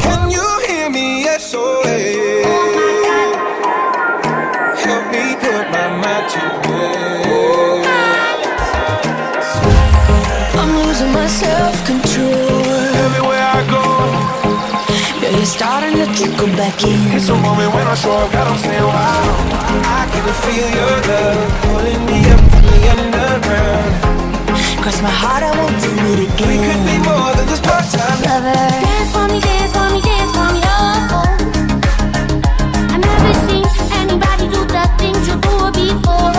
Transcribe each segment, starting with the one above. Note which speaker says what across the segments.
Speaker 1: Can you hear me? SOS. Help me put my mind to rest.
Speaker 2: I'm losing my self-control.
Speaker 1: Everywhere I go,
Speaker 2: yeah, you're starting to trickle back in.
Speaker 1: it's a moment when I show up, God, I'm staying wild. I can feel your love pulling me up from the underground.
Speaker 2: Cross my heart, I won't do it again.
Speaker 1: We could be more than just part-time
Speaker 2: lovers.
Speaker 3: Dance for me, dance for me, dance for me, oh. I never seen anybody do the things you do before.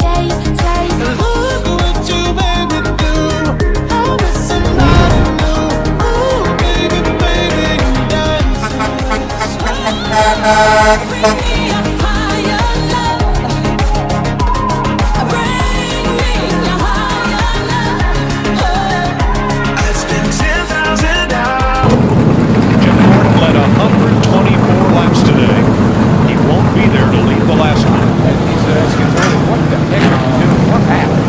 Speaker 3: They say, look what you made me do. I was somebody new. Ooh, baby, baby, you dance. Bring me a higher love. Bring me a higher love.
Speaker 1: I spent 10,000 hours.
Speaker 4: Jim Thornton led 124 laps today. He won't be there to lead the last one.
Speaker 5: And he's asking, what the heck are you doing? What happened?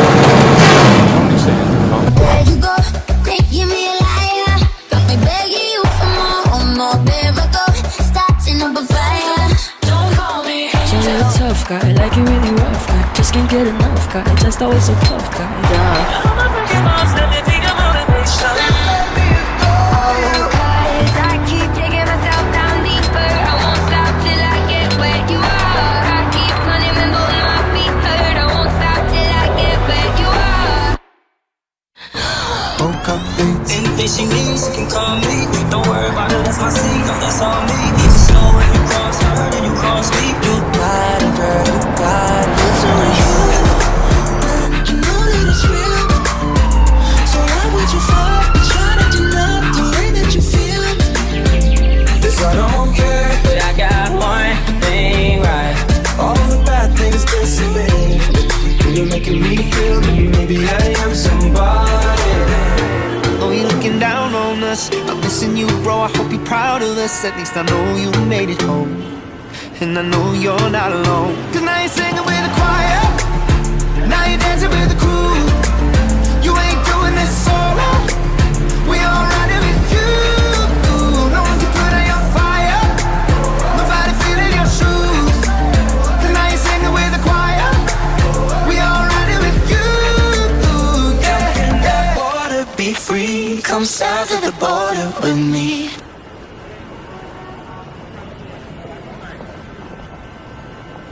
Speaker 5: Tony said,
Speaker 3: Where you go? Making me a liar. Got me begging you for more. Oh no, there I go. Starting up a fire. Don't call me.
Speaker 2: You're a tough guy, like you really rough guy. Just can't get enough guy, just always so tough guy. Yeah.
Speaker 3: Cause I keep taking myself down deeper. I won't stop till I get where you are. I keep running and holding my feet hurt. I won't stop till I get where you are.
Speaker 1: Woke up late.
Speaker 6: Anything she needs, she can call me. Don't worry about it, that's my seat. No, that's all me. It's slow if you cross her, then you cross me.
Speaker 1: You got it, girl, you got it. It's only you. You know that it's real. So why would you fall? Try to deny the way that you feel. Yes, I don't care,
Speaker 6: But I got one thing right.
Speaker 1: all the bad things dissipate. You're making me feel maybe I am somebody.
Speaker 6: Oh, you looking down on us. I'm missing you, bro. I hope you're proud of us. At least I know you made it home. And I know you're not alone. Cause now you're singing with the choir. Now you're dancing with the crew. You ain't doing this solo. We all riding with you. No one can put out your fire. Nobody feeling your shoes. Cause now you're singing with the choir. We all riding with you.
Speaker 1: Can that water be free? Come south of the border with me.